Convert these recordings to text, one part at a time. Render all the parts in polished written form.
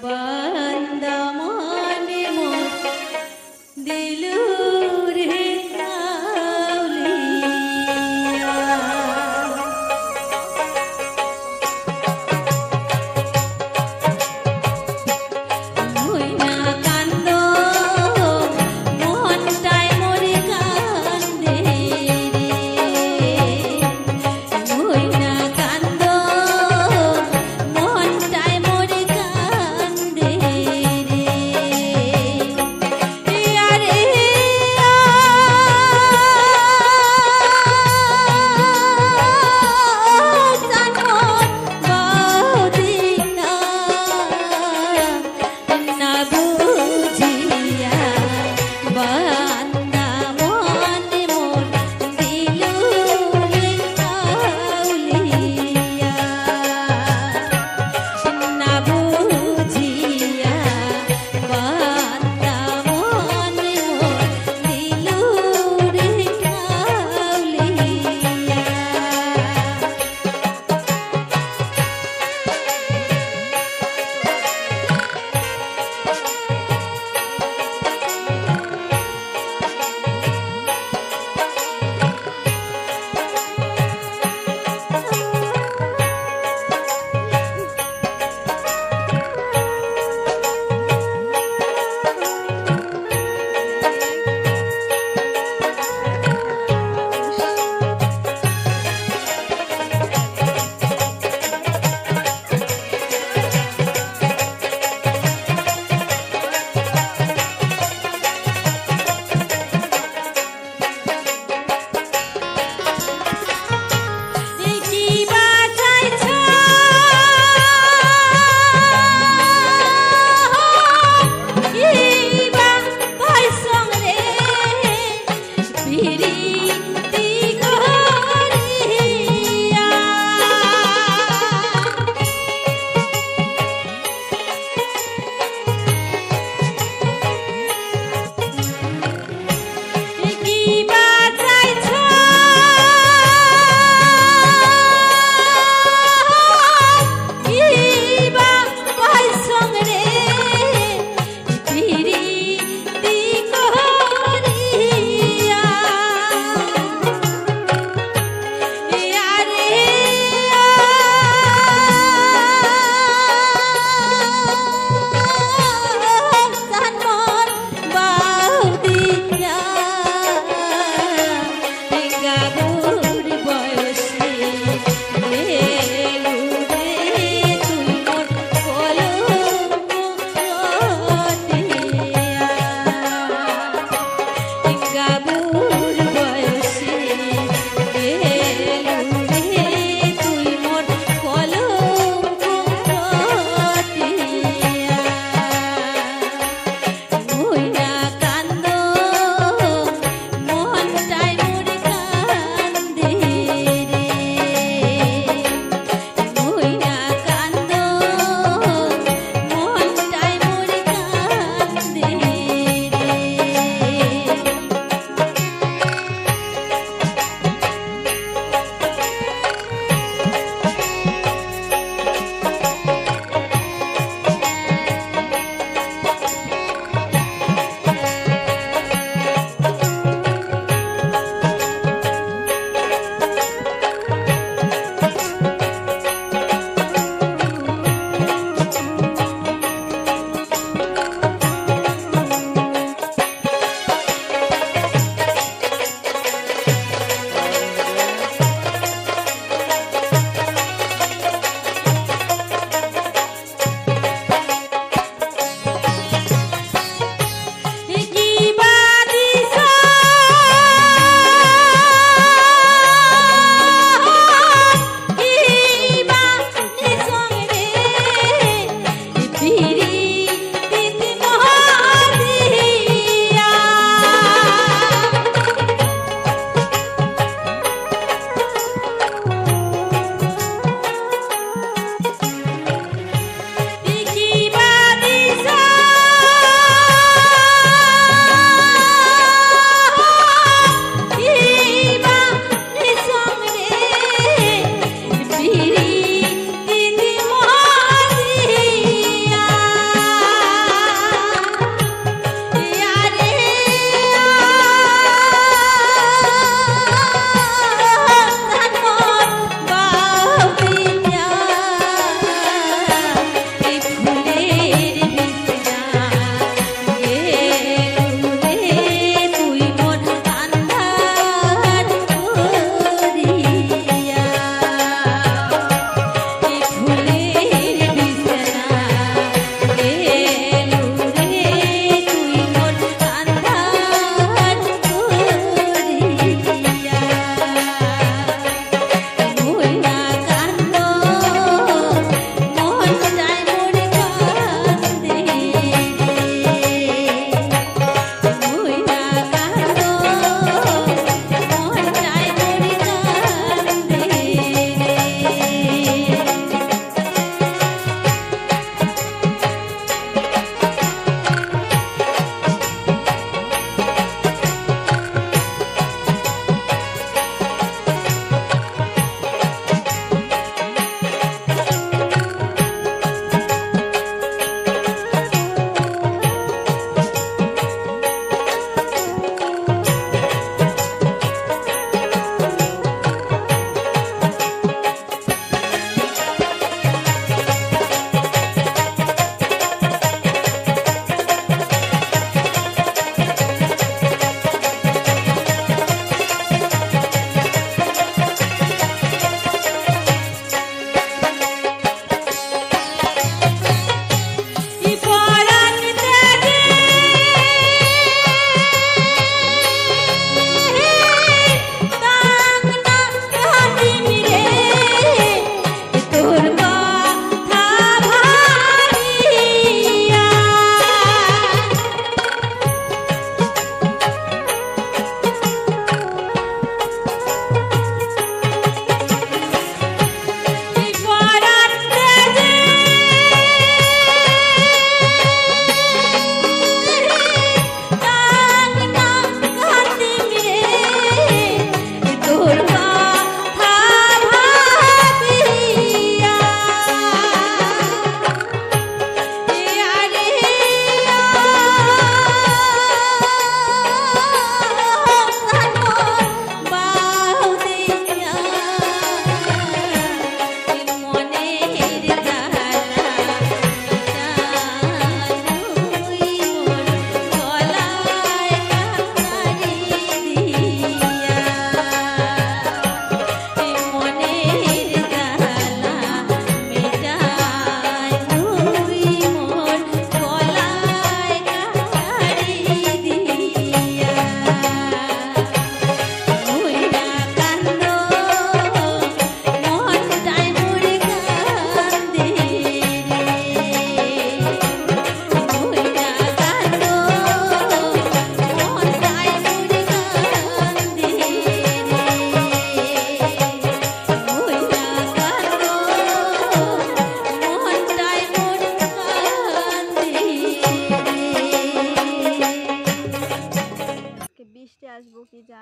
বান্দা মনে মোর দিলু রে কাউলিয়া মুই না কান্দ মনটাই মোরে কান্দে রে মুই না কান্দ মনটাই মোরে কান্দে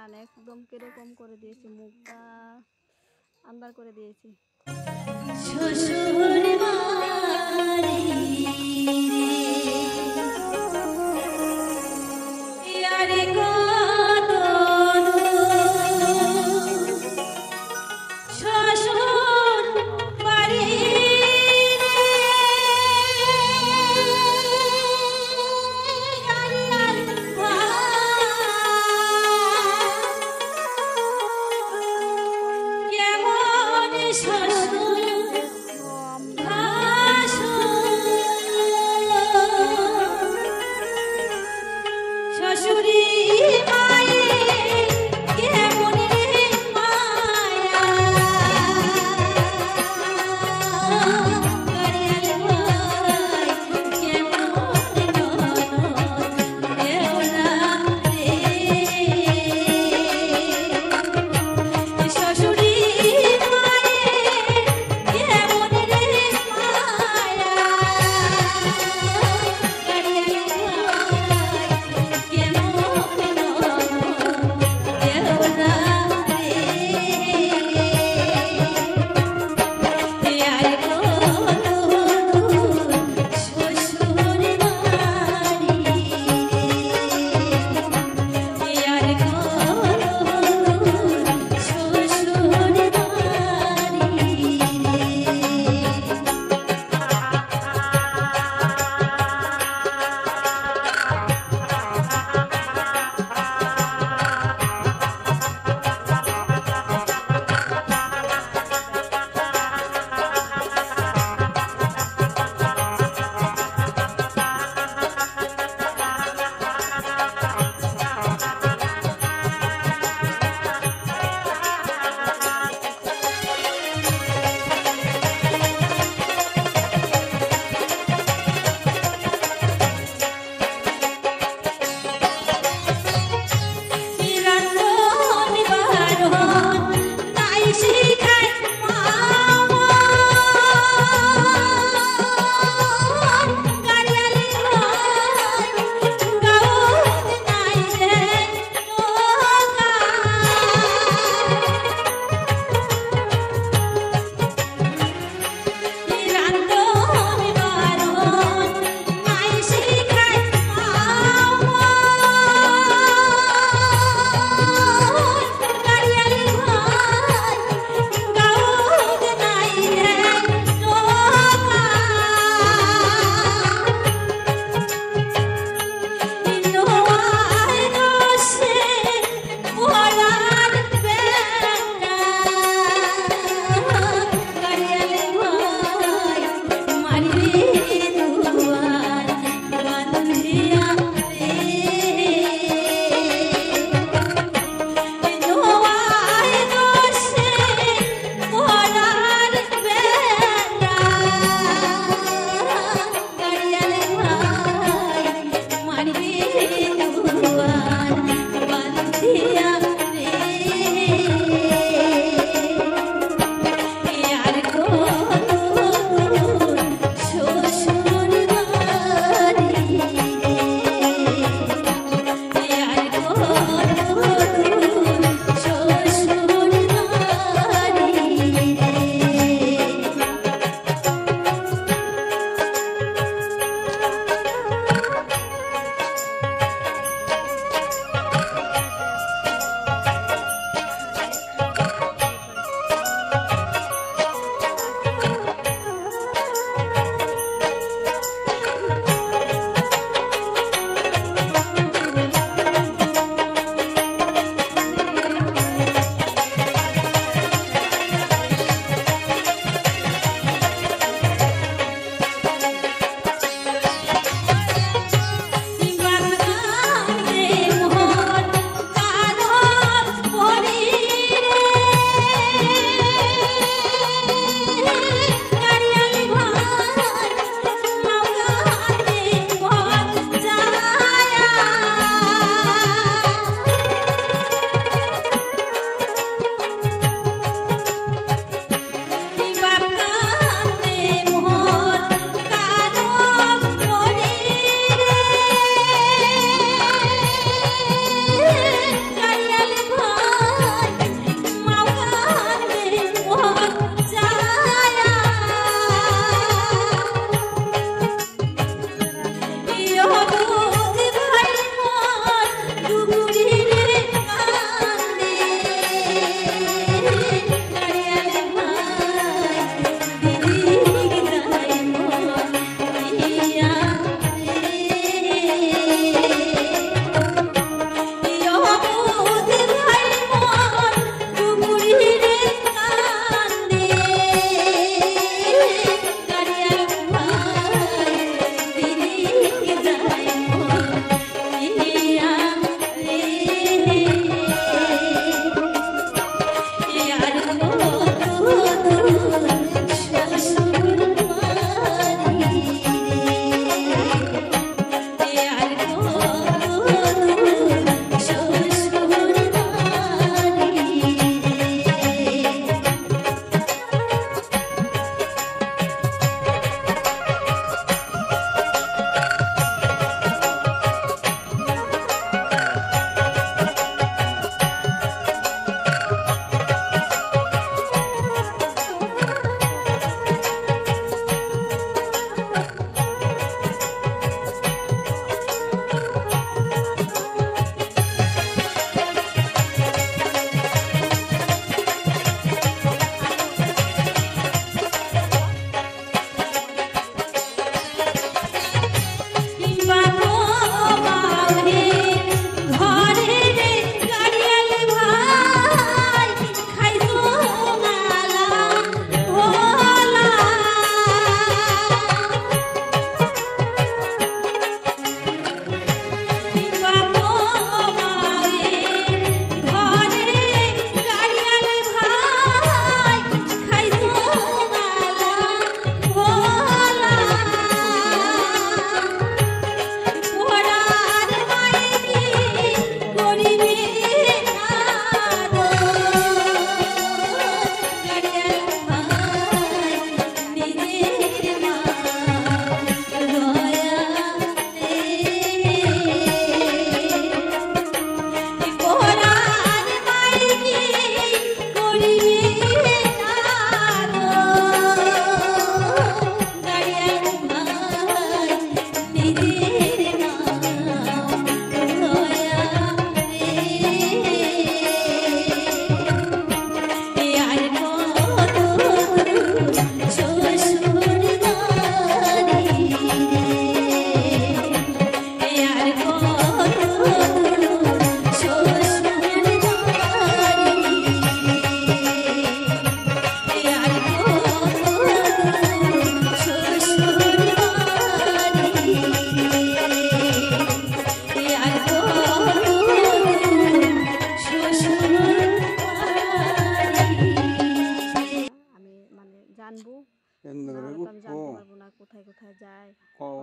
গান একদম কিরকম করে দিয়েছে, মুখটা আন্দার করে দিয়েছে। শ্বশুর বাড়ি রে আরে কত শ্বশুর বাড়ি রে আরে কেমন শ্বশুর ভাসুর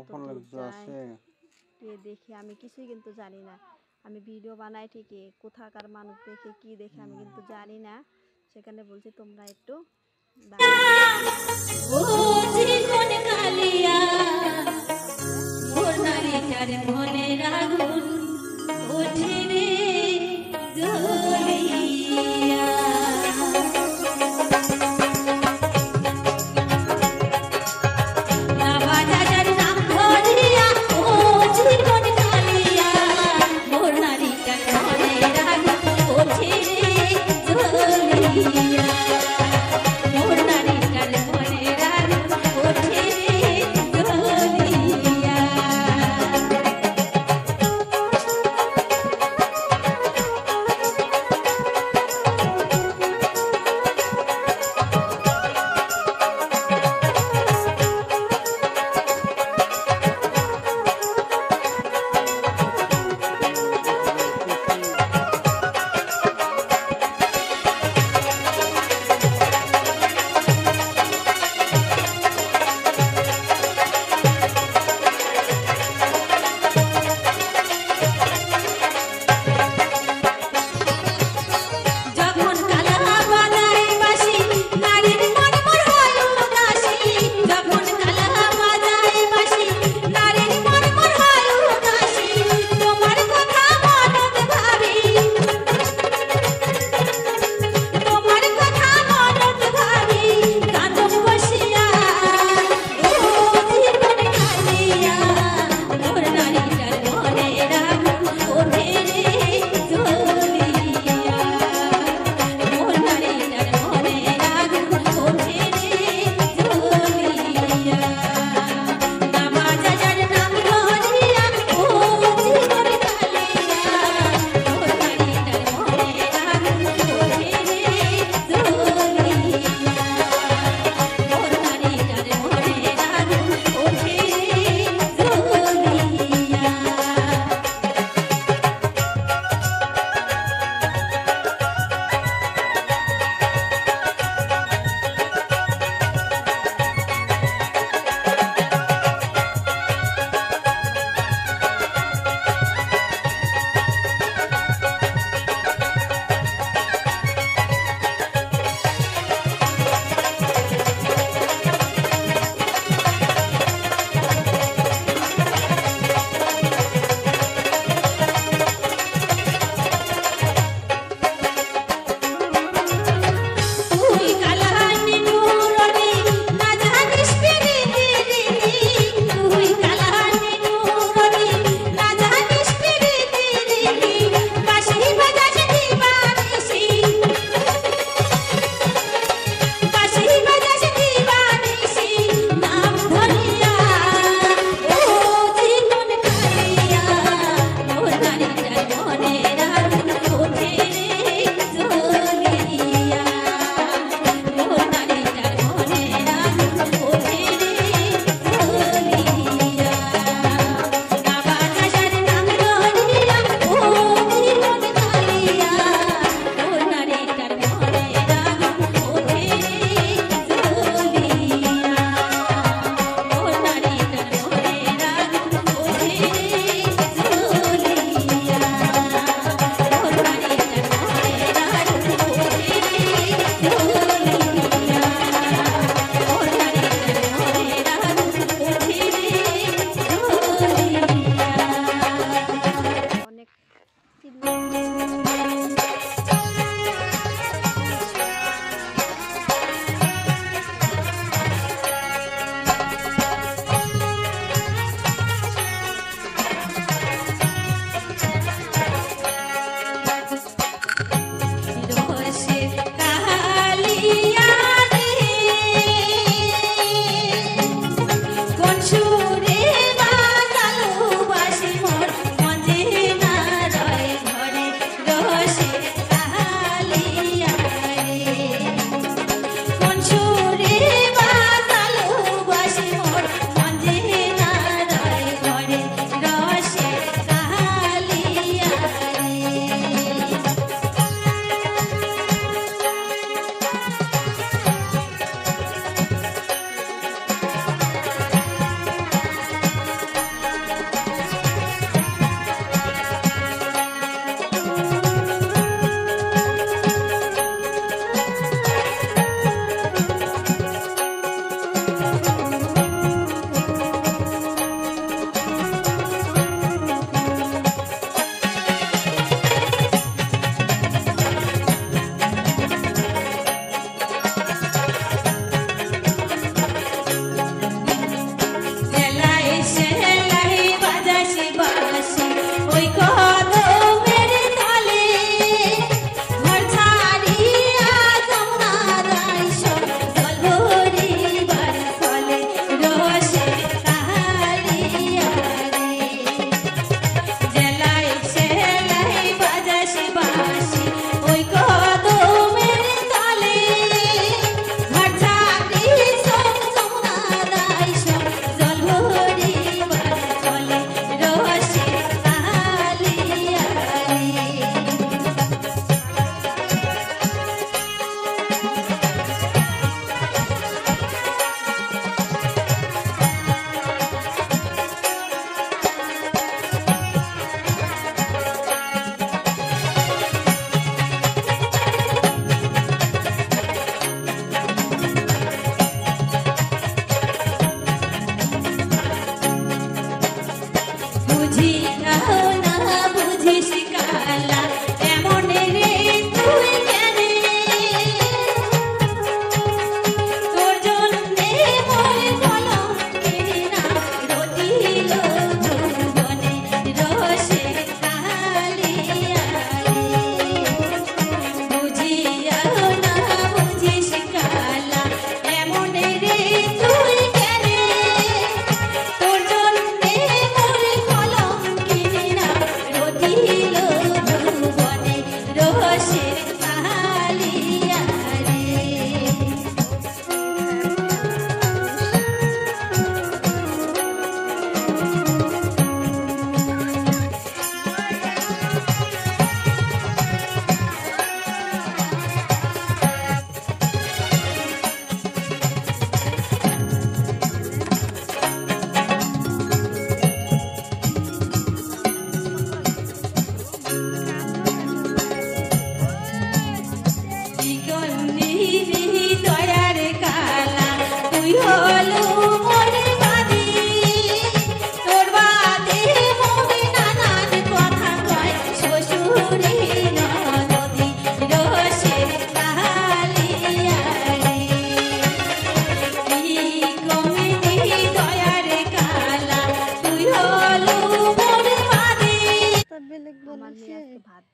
ফোন লাগছে আছে কে দেখে আমি কিছুই কিন্তু জানি না। আমি ভিডিও বানাই ঠিকই, কোথাকার মানুষ দেখে কি দেখে আমি কিন্তু জানি না। সেখানে বলছি তোমরা একটু ও জীবন কালিয়া মোর নারীটার মনের আগুন ওঠে রে জ্বলিয়া। বাবা দাদার নাম ধরিয়া ও জীবন কালিয়া মোর নারীটার মনের আগুন ওঠে রে জ্বলিয়া। মোর নারীটার মনের আগুন ওঠে রে জ্বলিয়া।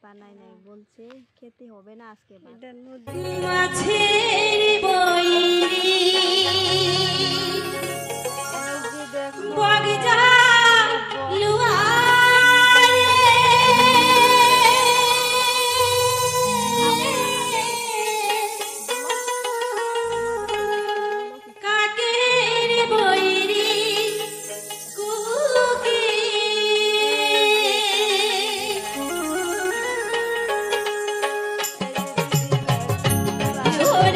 বানাই নাই, বলছে খেতে হবে না আজকে ভাত। এটার মধ্যে মাছের বৈরি এই যে দেখো বগজা কাকের বৈরি কুকি ঝরে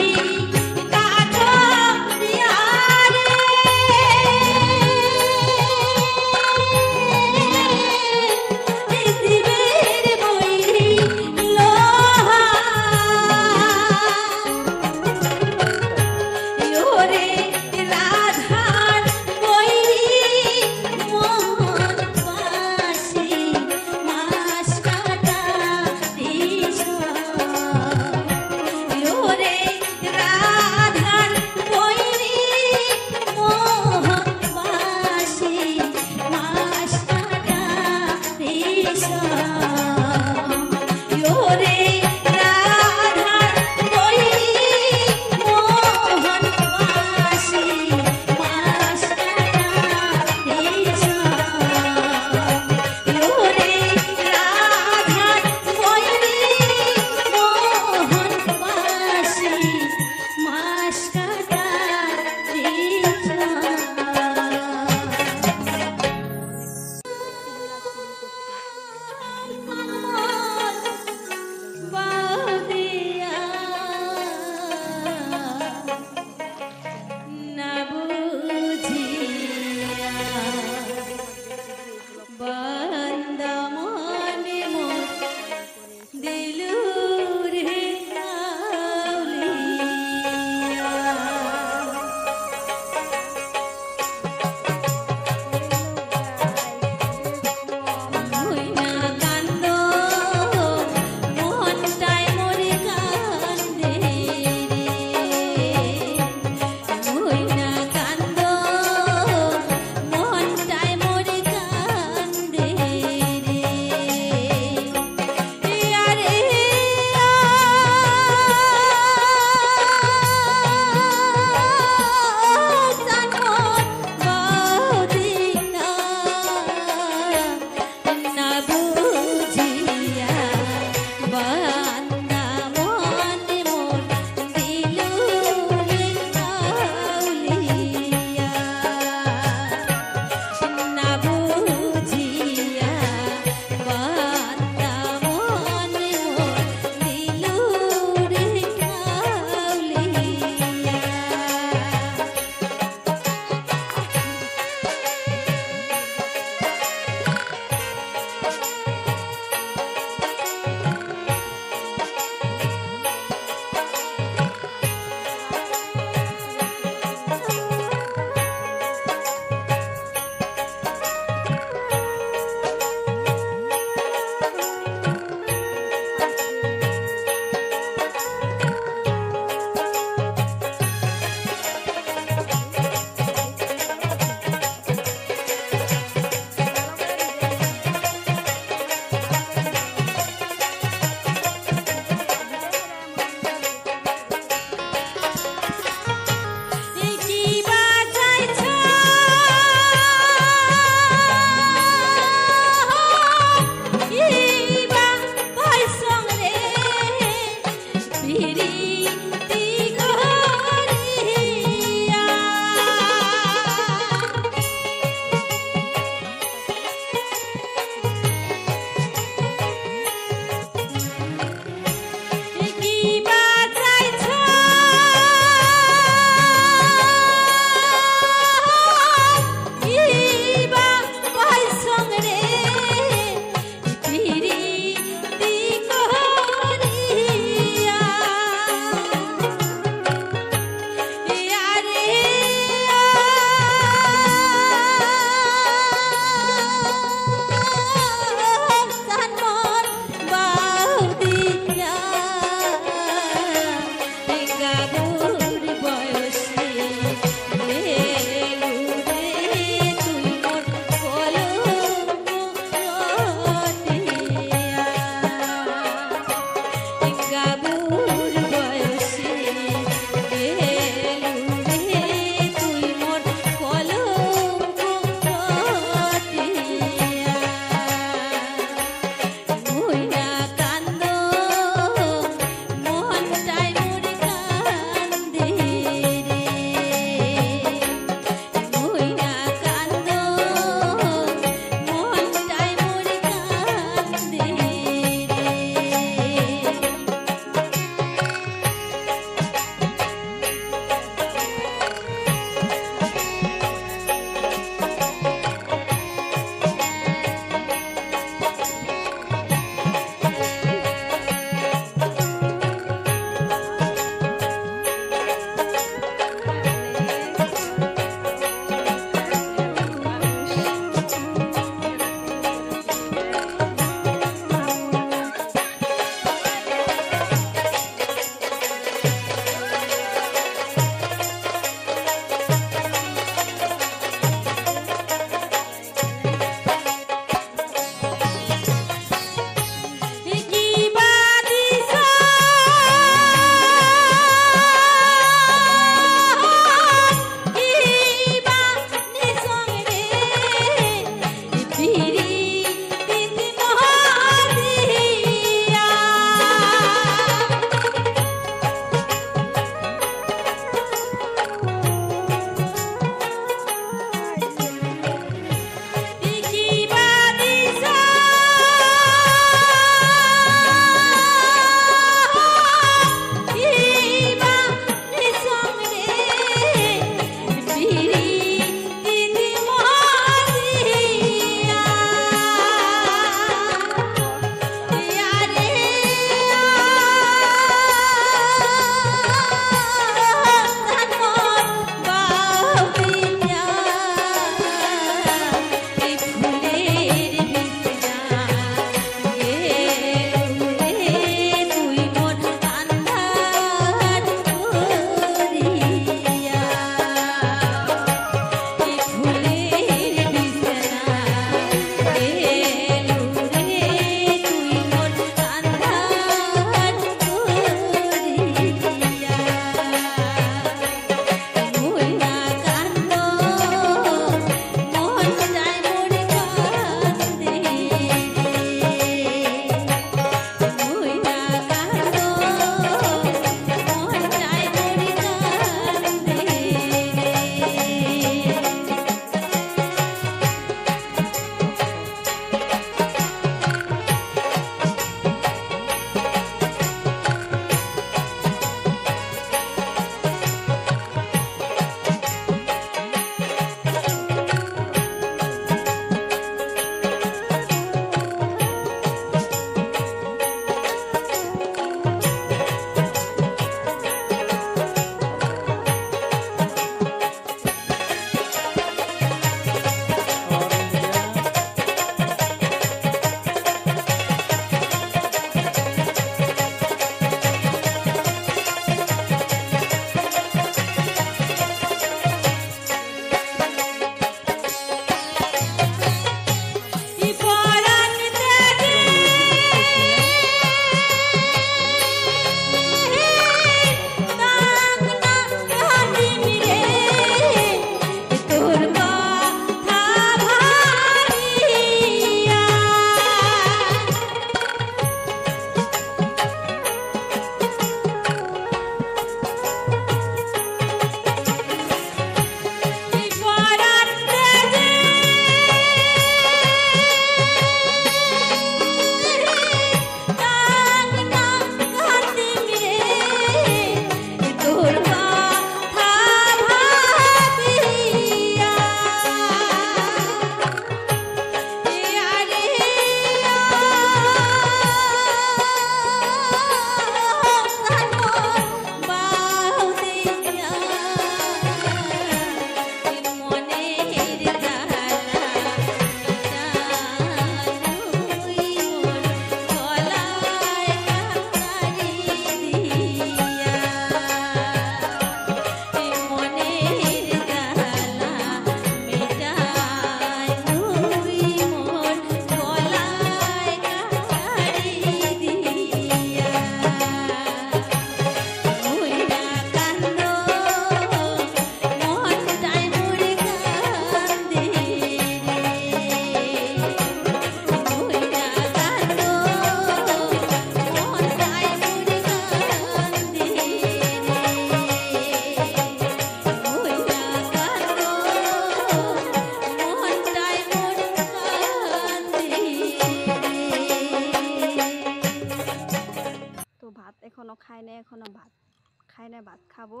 এখানে ভাত খাবো,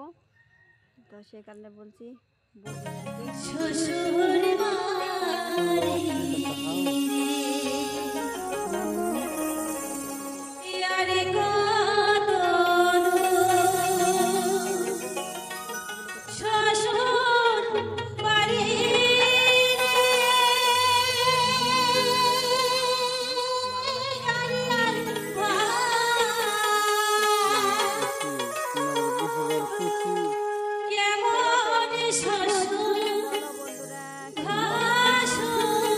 তো সে কারণে বলছি বলবো আর কি। শ্বশুর বাড়ি আরে কত শ্বশুর বাড়ি কেমন শ্বশুর বন্ধুরা ভাসুর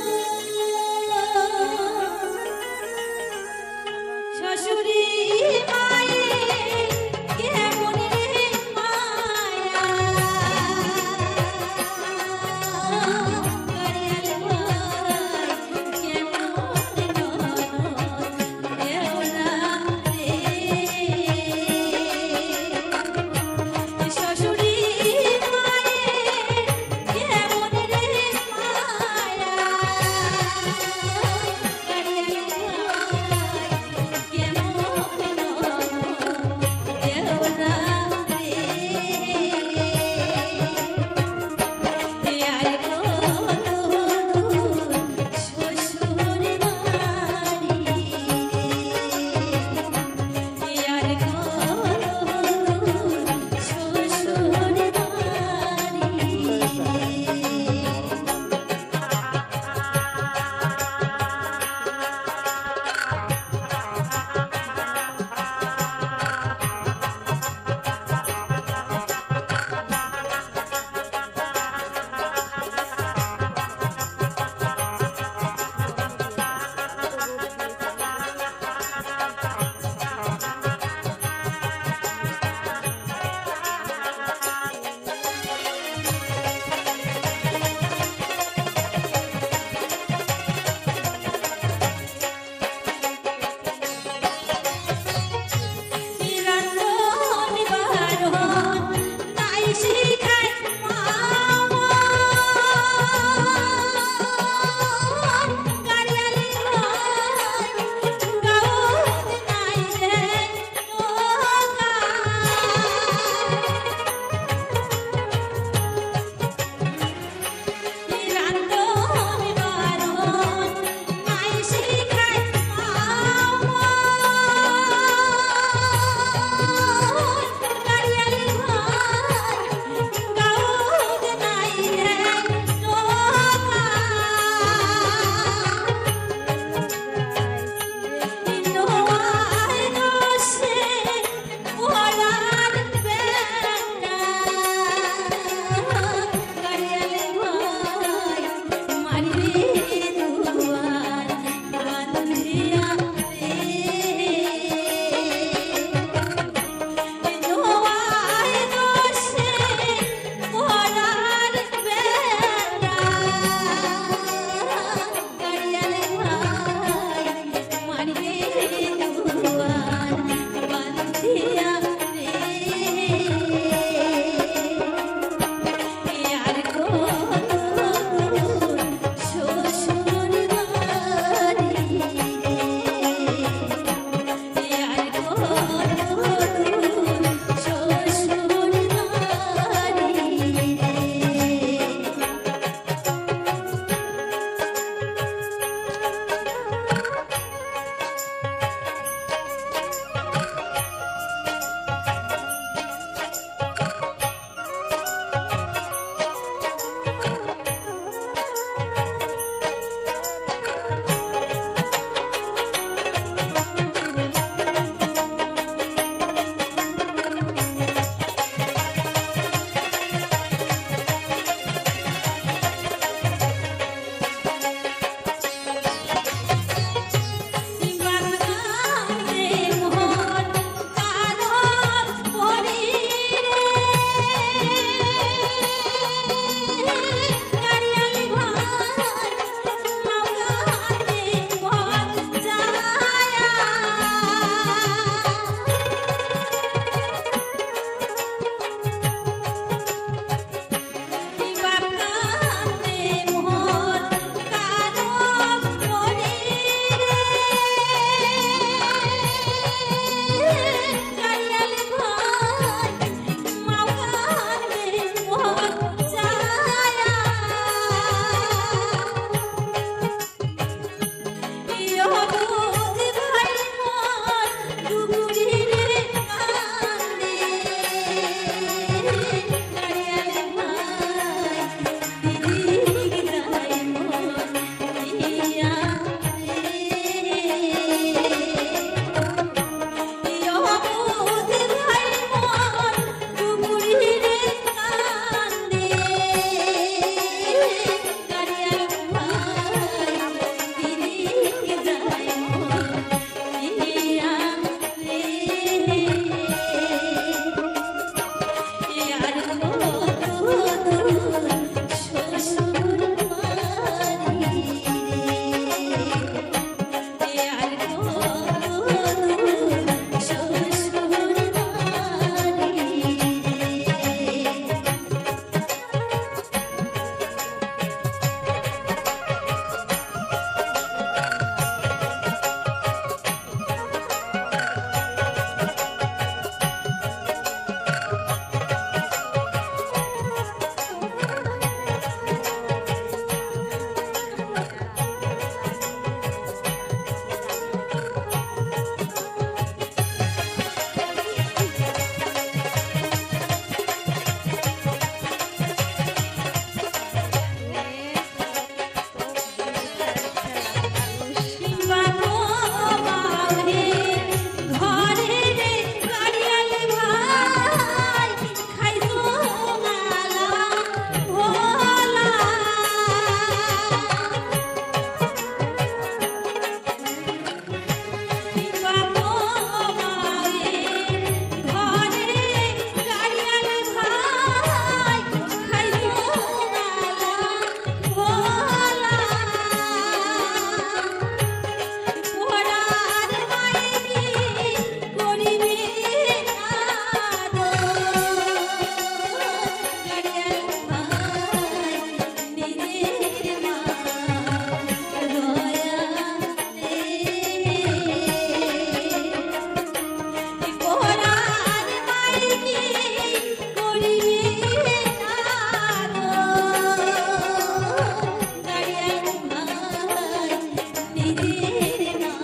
নিজের নাম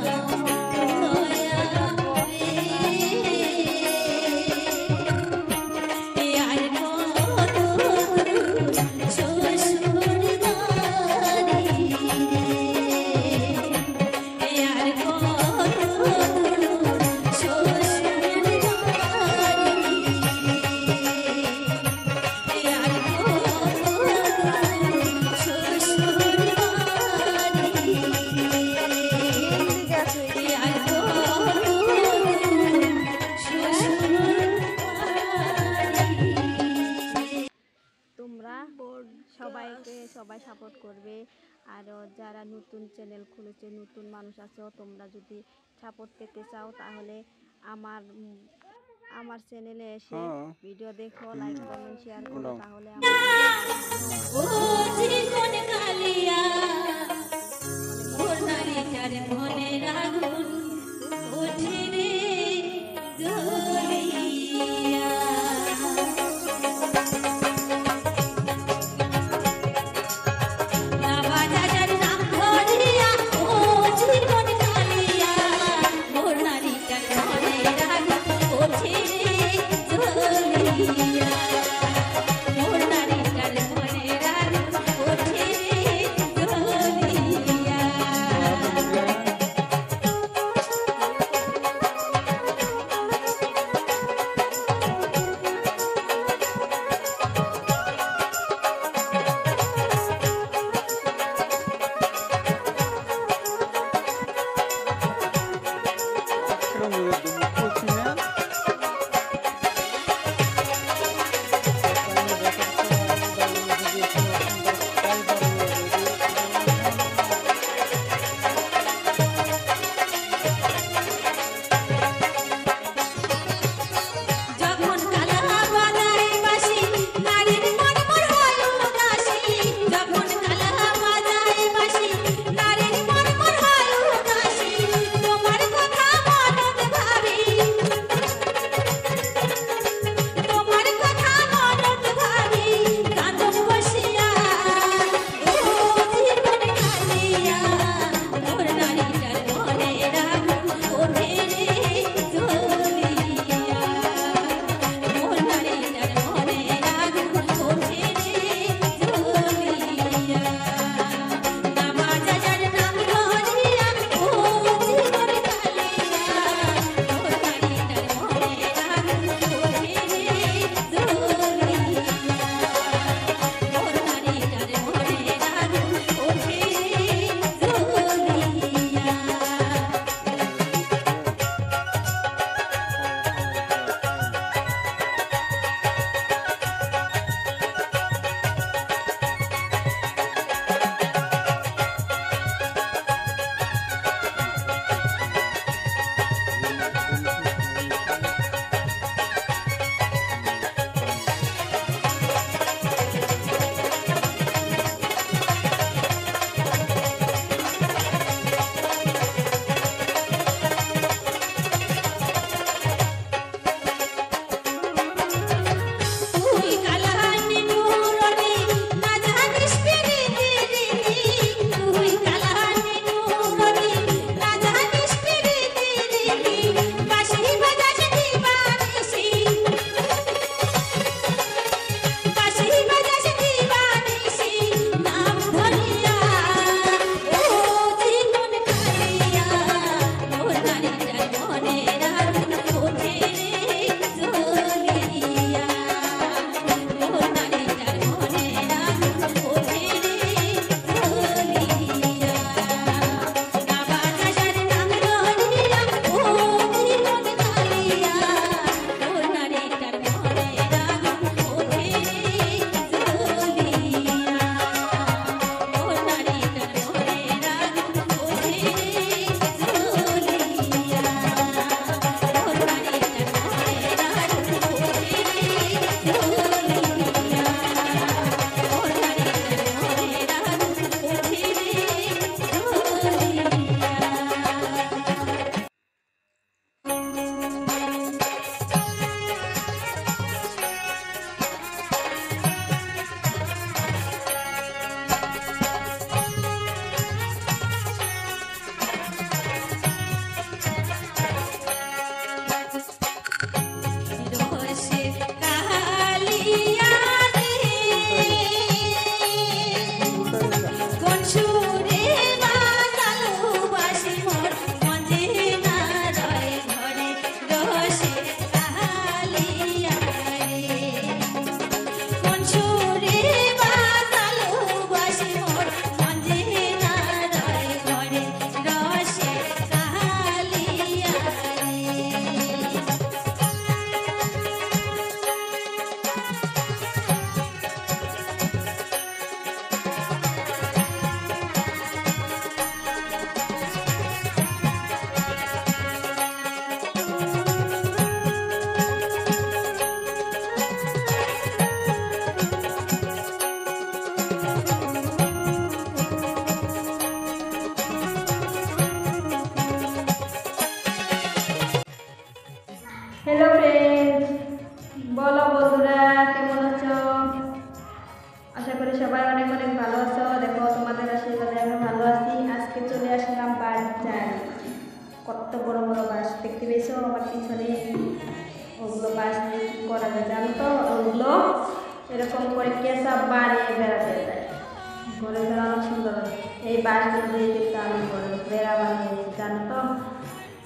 দয়া করে আর কত শ্বশুর বাড়ি আর কত তোমরা সবাই সাপোর্ট করবে। আর যারা নতুন চ্যানেল খুলেছে, নতুন মানুষ আছো, তোমরা যদি সাপোর্ট পেতে চাও তাহলে আমার চ্যানেলে এসে ভিডিও দেখো, লাইক কমেন্ট শেয়ার করো, তাহলে ও জীবন কালিয়া ওর নারীটার মনে আগুন ওঠে রে জ্বলিয়া না বাজার নাম ধরিয়া ও জীবন কালিয়া ওর নারীটার মনে আগুন ওঠে রে জ্বলিয়া ওর নারীটার মনে আগুন ওঠে রে জ্বলিয়া পিছনে ওগুলো বাঁশ দিয়ে কি করা যায় জানো তো? ওগুলো এরকম করে কেঁচা বাড়িয়ে বেড়াতে যায়, ঘরে বেড়া অনেক সুন্দর হয়। এই বাঁশগুলো দিয়ে কিন্তু আমি ঘরে বেড়া বানিয়েছি জানো তো।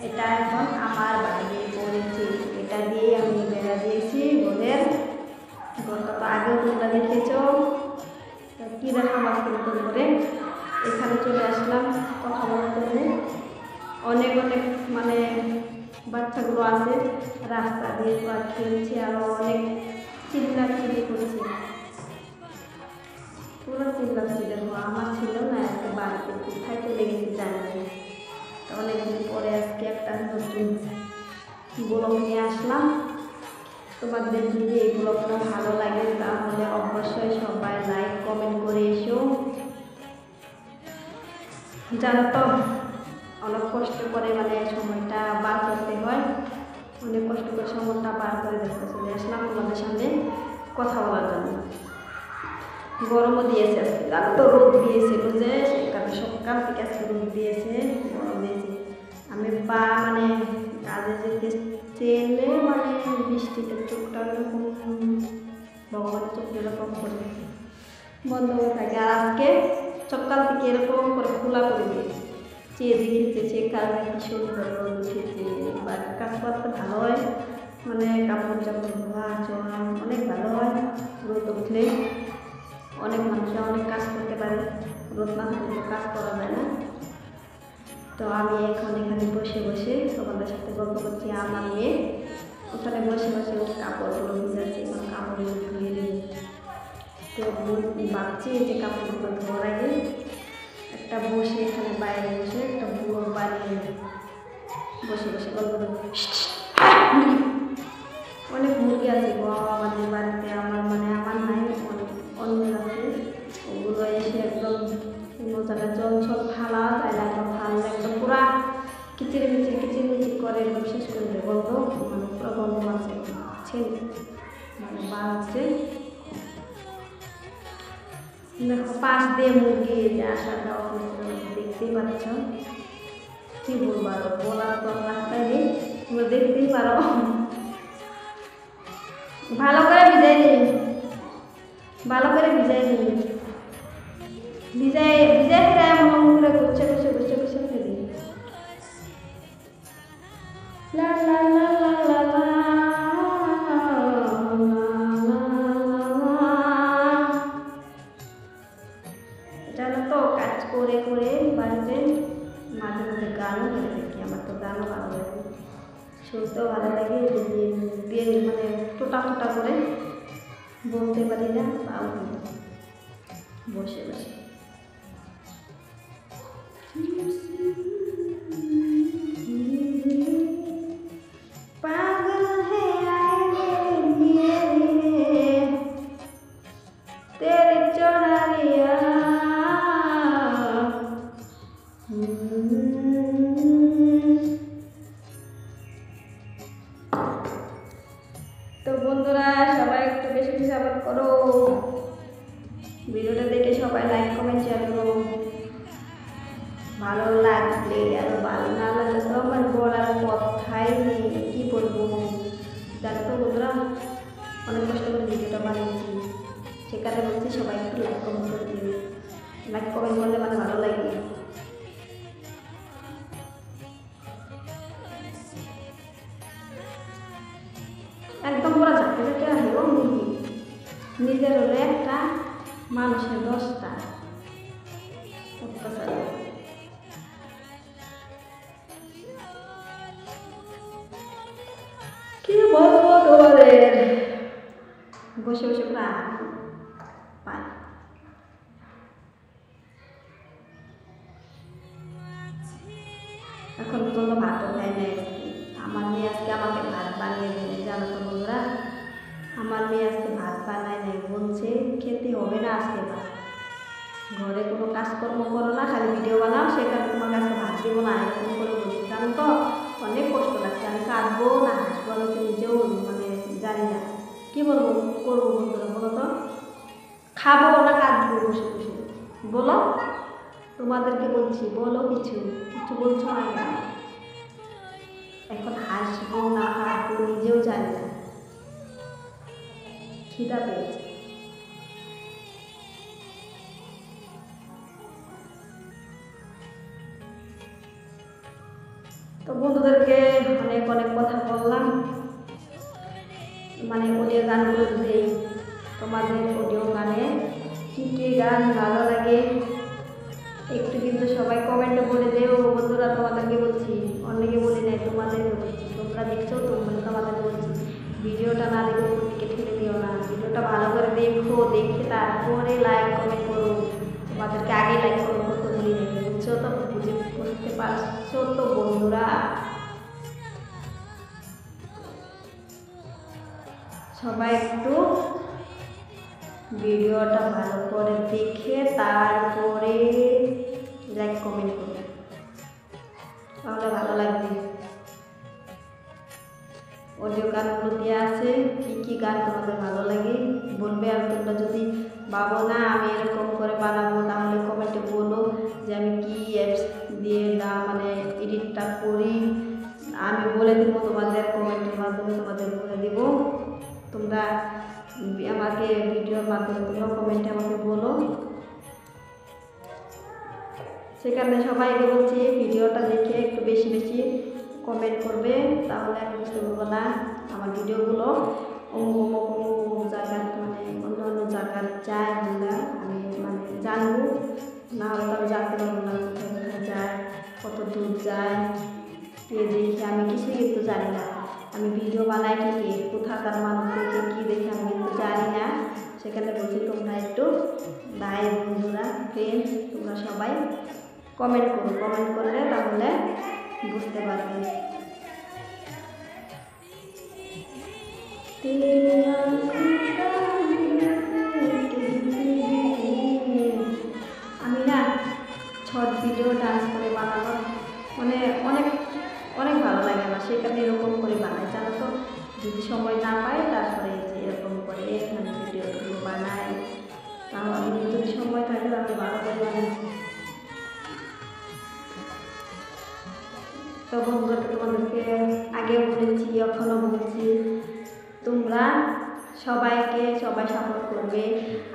এটা এখন আমার বাড়ি পড়েছি, এটা দিয়ে আমি বেড়া দিয়েছি ঘরের। ঘরটা তো আগেও তোমরা দেখেছো, কী দেখা মাঝে নতুন করে এখানে চলে আসলাম কথা বলতে হবে। অনেক অনেক মানে বাচ্চাগুলো আছে রাস্তা দিয়ে তো আর খেলছে, আরও অনেক চিল্লাচিল্লি করছে, পুরো চিল্লাচিল্লি। আমার ছিল না একটা বাড়িতে কোথায় চলে গেছে জানি না। তো অনেকদিন পরে আজকে একটা নতুন ব্লগ নিয়ে আসলাম। তোমাদের যদি এই ব্লগটা ভালো লাগে তাহলে অবশ্যই সবাই লাইক কমেন্ট করে এসো। জানো তো অনেক কষ্ট করে মানে সময়টা বার করতে হয়, অনেক কষ্ট করে সময়টা বার করে দেখতে চলে আসলাম তোমাদের সামনে কথা বলার জন্য। গরমও দিয়েছে আজকে, জানো তো রোদ দিয়েছিল যে সেখানে সকাল থেকে আজকে রোদ দিয়েছে, গরম দিয়েছে। আমি মানে কাজে যেতে চেলে মানে বৃষ্টিতে চোখটা এরকম ভগবানের চোখ এরকম করে বন্ধ হয়ে থাকে। আর আজকে সকাল থেকে এরকম করে খোলা করে দিয়েছে, চেয়ে দেখেছে সে কারণে কি সুন্দর রোদ উঠেছে। এবার কাজ করতে ভালো হয়, মানে কাপড় চাপড় ধোয়া চোয়া অনেক ভালো হয় রোদ উঠলে। অনেক মানুষরা অনেক কাজ করতে পারে, রোদ না থাকলে কাজ করা যায় না। তো আমি এখন এখানে বসে বসে তোমাদের সাথে গল্প করছি। আমার মেয়ে ওখানে বসে বসে কাপড়গুলো ভিজাচ্ছে, এখন কাপড়গুলো ধুয়ে দিই। তো ভাবছি যে কাপড়গুলো ধোয়ার আগে একটা বসে এখানে বাইরে বসে একটা ব্লগ বানিয়ে বসে বসে গল্প করছি। অনেক মুরগি আছে গো আমাদের বাড়িতে, আমার মানে আমার নাই, অনেক আছে। ওগুলো এসে একদম জায়গায় জল সব ঢালা যায় না, একদম ঢাললে একদম পুরা কিচির মিচির করে একদম শেষ করে দেয় গন্ধ, মানে পুরো গন্ধ আছে মানে বার হচ্ছে। দেখো পাশ দিয়ে মুরগি যে আসা যাওয়া করছে, দেখতেই পাচ্ছ। কি বলবো আরো, বলার তো রাস্তায় নেই, তোমরা দেখতেই পারো। ভালো করে ভিজাই নিই, ভালো করে ভিজাই নিই, ভিজাই ফেলে এমন করে গুচ্ছে ফেলি। লা লা লা লা লা লা। জানো তো কাজ করে করে বাড়িতে মাঝে মাঝে গানও করে দেখি। আমার তো গানও ভালো লাগে, শুনতেও ভালো লাগে, দিয়ে মানে টোটা করে বলতে পারি না, তাও বসে বসে पागल है आए धीरे धीरे तेरे चढ़ा लिया। তো বন্ধুরা সবাই একটু বেশি বেশি সাপোর্ট করো, ভিডিওটা দেখে সবাই লাইক কমেন্ট শেয়ার করো। ভালো লাগলে আর ভালো না লাগলে তো আমার বলার কথাই নেই, কী বলবো। জানো তো বন্ধুরা অনেক কষ্ট করে ভিডিওটা বানিয়েছি, সেখানে বলছি সবাই একটু লাইক কমেন্ট করে দিবে, লাইক কমেন্ট করলে মানে ভালো লাগে। একদম পুরো ঝাঁকে ঝাঁকে আসবো মুরগি, নিজের হলে একটা মানুষের 10টা অত্যাচার। কি বলবো তোমাদের, বসে বসে পাই। এখন পর্যন্ত ভাতও খাই নাই। আমার মেয়ে আজকে আমাকে ভাত বানিয়ে দেবে, জানো তো বন্ধুরা, আমার মেয়ে আজকে ভাত বানায় নাই, বলছে খেতে হবে না আজকে ভাত, ঘরে কোনো কাজকর্ম করো না, খালি ভিডিও বানাও, সেখানে তোমার কাছে ভাত দেবো না, এরকম করে বলছি। জানো তো অনেক কষ্ট লাগছে, আমি কাঁদবো না হাসবো আমি তো নিজেও মানে জানি না কী বলবো করবো। বন্ধুরা বলো তো, খাবো না কাঁদবো বসে বসে, বলো তোমাদেরকে বলছি, বলো কিছু বলছো না কেন? এখন হাসবো না হাসবো নিজেও জানি না, খিদা পেয়েছে। তো বন্ধুদেরকে অনেক অনেক কথা বললাম, মানে অডিও গানগুলো দিই, তোমাদের অডিও গানে কী কী গান ভালো লাগে একটু কিন্তু সবাই কমেন্টে বলে দেও বন্ধুরা। তোমাদেরকে বলছি, অনেকে বলি নাই, তোমাদেরকে বলছি, তোমরা দেখছো তোমাদের বলছি, ভিডিওটা না দেখে দিকে ঠেলে দিও না, ভিডিওটা ভালো করে দেখো, দেখে তারপরে লাইক কমেন্ট করো। তোমাদেরকে আগে লাইক করো করতে বলি নাই, বুঝছো তো? বুঝতে পারছো তো বন্ধুরা? সবাই একটু ভিডিওটা ভালো করে দেখে তারপরে লাইক কমেন্ট করবে, তাহলে ভালো লাগবে। অডিও গানগুলো দেওয়া আছে, কী কী গান তোমাদের ভালো লাগে বলবে। আর তোমরা যদি ভাবো না আমি এরকম করে বানাবো, তাহলে কমেন্টে বলো যে আমি কি অ্যাপস দিয়ে মানে এডিটটা করি, আমি বলে দেবো তোমাদের, কমেন্টের মাধ্যমে তোমাদের বলে দেবো। তোমরা আমাকে ভিডিওর মাধ্যমে তোমরা কমেন্টে আমাকে বলো। সেখানে সবাইকে বলছি ভিডিওটা দেখে একটু বেশি বেশি কমেন্ট করবে, তাহলে আমি বুঝতে পারবো না আমার ভিডিওগুলো অমুক জায়গার মানে অন্য অন্য জায়গার যায় আমরা, আমি মানে জানবো, না হলে তো আমি জানতে পারবো না কোথায় কোথায় যায়, কত দূর যায়, কে দেখে, আমি কিছুই কিন্তু জানি না। আমি ভিডিও বানাই ঠিকই, কোথাকার মানুষ দেখে কী দেখে আমি কিন্তু জানি না। সেখানে বলছি তোমরা একটু ভাই বন্ধুরা ফ্রেন্ডস তোমরা সবাই কমেন্ট করো, কমেন্ট করলে তাহলে বুঝতে পারবে। আমি না শর্ট ভিডিও ডান্স করে বানানো মানে অনেক অনেক ভালো লাগে আমার, সেখানে এরকম করে বানাই, জানো তো? যদি সময় না পাই তারপরে এরকম করে মানে ভিডিওগুলো বানাই, তাহলে যদি সময় থাকে তাহলে ভালো করে বানাই। তো বন্ধুদেরকে তোমাদেরকে আগেও বলেছি, এখনও বলছি, তোমরা সবাই সাপোর্ট করবে।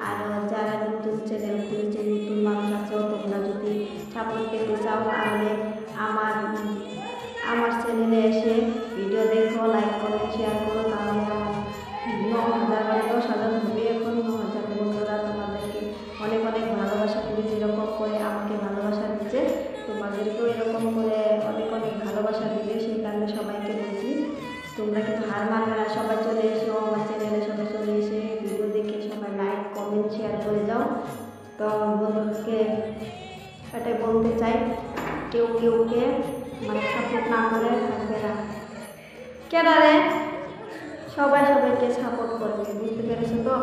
আর যারা নতুন চ্যানেল খুলেছে, নতুন মানুষ আছো, তোমরা যদি সাপোর্ট পেতে চাও তাহলে আমার চ্যানেলে এসে ভিডিও দেখো, লাইক কমেন্ট শেয়ার করো, তাহলে আমার 9,000 বা 10,000 হবে। এখন 9,000 বন্ধুরা তোমাদেরকে অনেক অনেক ভালোবাসা দিবে, যেরকম করে আমাকে ভালোবাসা দিচ্ছে তোমাদেরকেও এরকম করে অনেক অনেক ভালোবাসা দিবে। সেই কারণে সবাইকে বলছি তোমরা কিন্তু হার মানবে না, সবাই চলে এসো আমার চ্যানেলে, সবাই চলে এসে ভিডিও দেখে সবাই লাইক কমেন্ট শেয়ার করে যাও। তো বন্ধুদেরকে এটাই বলতে চাই, কেউকে মানে সাপোর্ট না করে থাকবে না, কেনারে সবাইকে সাপোর্ট করবে, বুঝতে পেরেছো তো?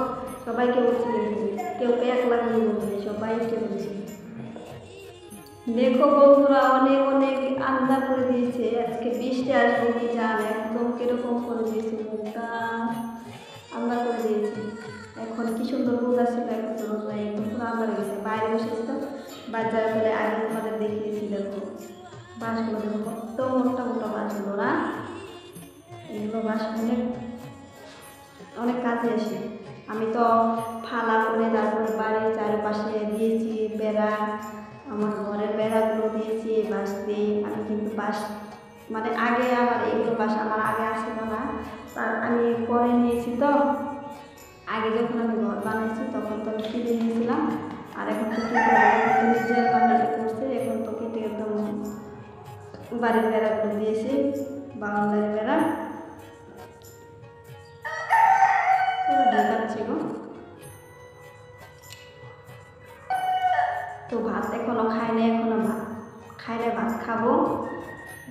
সবাইকে বলছি, কেউকে একলা করে বলবে, সবাইকে বলছি। দেখো বন্ধুরা অনেক অনেক আন্দাজ করে দিয়েছে, আজকে বৃষ্টি আসবে কি জান, একদম কিরকম করে দিয়েছে, মুখটা আন্দাজ করে দিয়েছে। এখন কি সুন্দর রোদ আসছিল, এখন তো রোদ নাই, একদম পুরো আন্দাজ গেছে। বাইরে বসেছিল, বাজার করে আগে তোমাদের দেখিয়েছি, দেখো বাঁশগুলো দেখো কত মোটা মোটা বাঁশগুলো না, এগুলো বাঁশ অনেক কাজে আসে। আমি তো ফালা করে তারপরে বাড়ির চারপাশে দিয়েছি বেড়া, আমার ঘরের বেড়াগুলো দিয়েছি বাঁশ দিয়ে। আমি কিন্তু বাঁশ মানে আগে আমার এইগুলো বাঁশ আমার আগে আসছিল না, তার আমি পরে নিয়েছি। তো আগে যখন আমি ঘর বানাইছি তখন তো আমি কিনে নিয়েছিলাম, আর এখন তো নিজের বাড়িতে করছে, এখন তো কেটে একদম বাড়ির বেড়াগুলো দিয়েছি, বাউন্ডারি বেড়া ঢাকাচ্ছি গো। তো ভাত এখনো খাই না, খাইলে ভাত খাবো।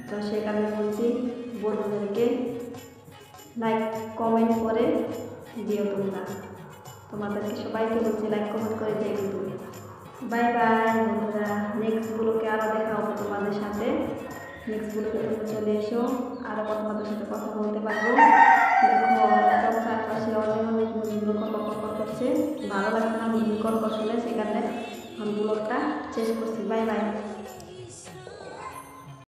তো সে কারণে বলছি বন্ধুদেরকে লাইক কমেন্ট করে দিও তোমরা, তোমাদেরকে সবাইকে বলছি লাইক কমেন্ট করে দিও কিন্তু। বাই বাই বন্ধুরা, নেক্সট ব্লগে আরও দেখা হবে তোমাদের সাথে। নেক্সট ব্লগে তোমরা চলে এসো, আরও তোমাদের সাথে কথা বলতে পারবো। দেখো চারপাশে অনেক অনেক মুরগিগুলো কর্কর করছে, ভালো লাগছে না মুরগি কর্কর শুনে, সেখানে ব্লগটা শেষ করছি। Bye bye.